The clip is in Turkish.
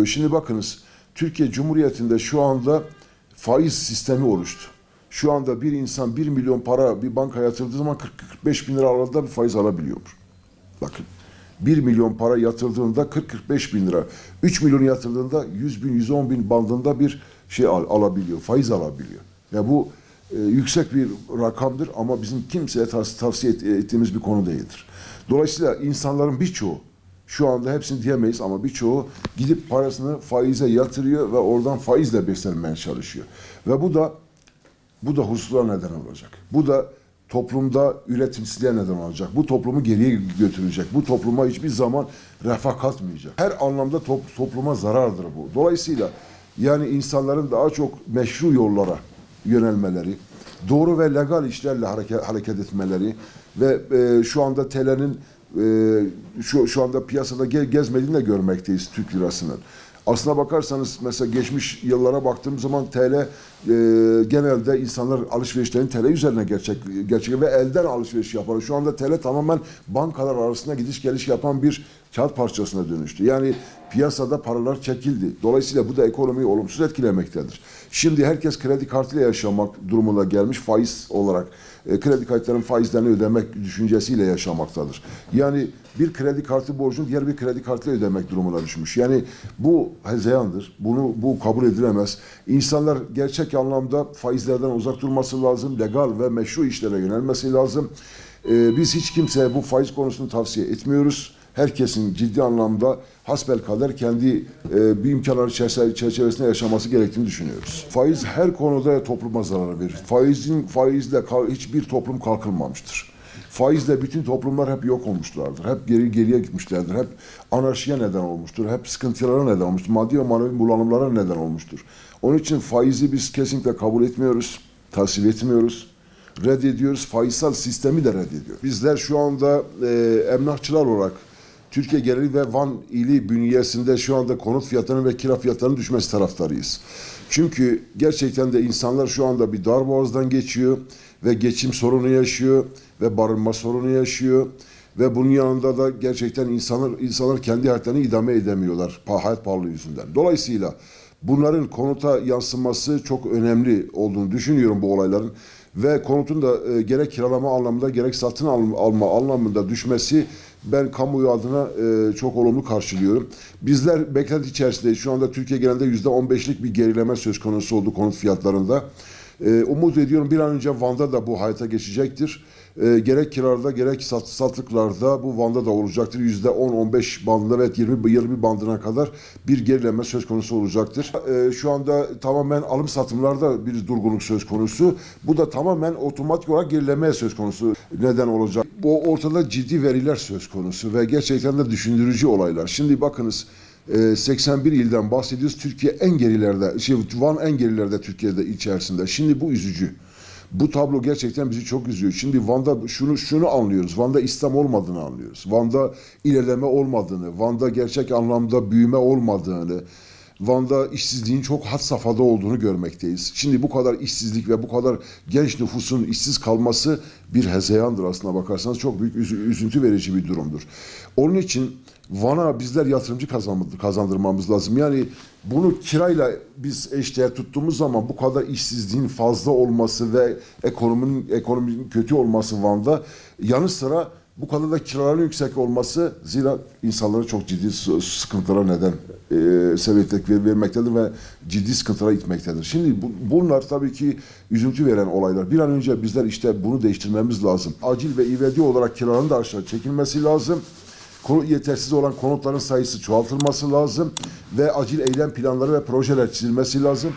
Şimdi bakınız, Türkiye Cumhuriyeti'nde şu anda faiz sistemi oluştu. Şu anda bir insan 1 milyon para bir bankaya yatırdığı zaman 40-45 bin lira aralığında bir faiz alabiliyor. Bakın, 1 milyon para yatırdığında 40-45 bin lira, 3 milyon yatırdığında 100 bin, 110 bin bandında bir şey alabiliyor, faiz alabiliyor. Ya bu yüksek bir rakamdır ama bizim kimseye tavsiye ettiğimiz bir konu değildir. Dolayısıyla insanların birçoğu, şu anda hepsini diyemeyiz ama birçoğu gidip parasını faize yatırıyor ve oradan faizle beslenmeye çalışıyor. Ve bu da huzursuzluğa neden olacak. Bu da toplumda üretimsizliğe neden olacak. Bu toplumu geriye götürecek. Bu topluma hiçbir zaman refah katmayacak. Her anlamda topluma zarardır bu. Dolayısıyla yani insanların daha çok meşru yollara yönelmeleri, doğru ve legal işlerle hareket etmeleri ve şu anda TL'nin şu anda piyasada gezmediğini de görmekteyiz Türk lirasının. Aslına bakarsanız mesela geçmiş yıllara baktığım zaman TL genelde insanlar alışverişlerini TL üzerine gerçek ve elden alışveriş yapar. Şu anda TL tamamen bankalar arasında gidiş geliş yapan bir kağıt parçasına dönüştü. Yani piyasada paralar çekildi. Dolayısıyla bu da ekonomiyi olumsuz etkilemektedir. Şimdi herkes kredi kartıyla yaşamak durumuna gelmiş, faiz olarak kredi kartlarının faizlerini ödemek düşüncesiyle yaşamaktadır. Yani bir kredi kartı borcunu diğer bir kredi kartıyla ödemek durumuna düşmüş. Yani bu hezeyandır. Bu kabul edilemez. İnsanlar gerçek anlamda faizlerden uzak durması lazım. Legal ve meşru işlere yönelmesi lazım. Biz hiç kimseye bu faiz konusunu tavsiye etmiyoruz. Herkesin ciddi anlamda hasbelkader kendi bir imkanları çerçevesinde yaşaması gerektiğini düşünüyoruz. Faiz her konuda topluma zarar verir. Faizle hiçbir toplum kalkınmamıştır. Faizle bütün toplumlar hep yok olmuşlardır. Hep geriye gitmişlerdir. Hep anarşiye neden olmuştur. Hep sıkıntılara neden olmuştur. Maddi ve manevi bulanımlara neden olmuştur. Onun için faizi biz kesinlikle kabul etmiyoruz. Tasvip etmiyoruz. Reddediyoruz. Faizsel sistemi de reddediyoruz. Bizler şu anda emlakçılar olarak Türkiye geneli ve Van ili bünyesinde şu anda konut fiyatlarının ve kira fiyatlarının düşmesi taraftarıyız. Çünkü gerçekten de insanlar şu anda bir darboğazdan geçiyor ve geçim sorunu yaşıyor ve barınma sorunu yaşıyor ve bunun yanında da gerçekten insanlar kendi hayatlarını idame edemiyorlar hayat pahalılığı yüzünden. Dolayısıyla bunların konuta yansıması çok önemli olduğunu düşünüyorum bu olayların ve konutun da gerek kiralama anlamında gerek satın alma anlamında düşmesi ben kamuoyu adına çok olumlu karşılıyorum. Bizler beklenti içerisindeyiz. Şu anda Türkiye genelinde %15'lik bir gerileme söz konusu oldu konut fiyatlarında. Umut ediyorum bir an önce Van'da da bu hayata geçecektir. Gerek kiralarda gerek satılıklarda bu Van'da da olacaktır. %10-15 bandında ve 20 bandına kadar bir gerileme söz konusu olacaktır. Şu anda tamamen alım satımlarda bir durgunluk söz konusu. Bu da tamamen otomatik olarak gerilemeye söz konusu neden olacak. Bu ortada ciddi veriler söz konusu ve gerçekten de düşündürücü olaylar. Şimdi bakınız 81 ilden bahsediyoruz. Türkiye en gerilerde, Van en gerilerde Türkiye'de içerisinde. Şimdi bu üzücü. Bu tablo gerçekten bizi çok üzüyor. Şimdi Van'da şunu anlıyoruz. Van'da İslam olmadığını anlıyoruz. Van'da ilerleme olmadığını, Van'da gerçek anlamda büyüme olmadığını, Van'da işsizliğin çok had safhada olduğunu görmekteyiz. Şimdi bu kadar işsizlik ve bu kadar genç nüfusun işsiz kalması bir hezeyandır aslına bakarsanız. Çok büyük üzüntü verici bir durumdur. Onun için Van'a bizler yatırımcı kazandırmamız lazım. Yani bunu kirayla biz eşdeğer tuttuğumuz zaman bu kadar işsizliğin fazla olması ve ekonominin kötü olması Van'da yanı sıra bu kadar da kiraların yüksek olması zira insanlara çok ciddi sıkıntılara neden sebebiyet vermektedir ve ciddi sıkıntılara itmektedir. Şimdi bunlar tabii ki üzüntü veren olaylar. Bir an önce bizler işte bunu değiştirmemiz lazım. Acil ve ivedi olarak kiraların da aşağı çekilmesi lazım. Yetersiz olan konutların sayısı çoğaltılması lazım ve acil eylem planları ve projeler çizilmesi lazım.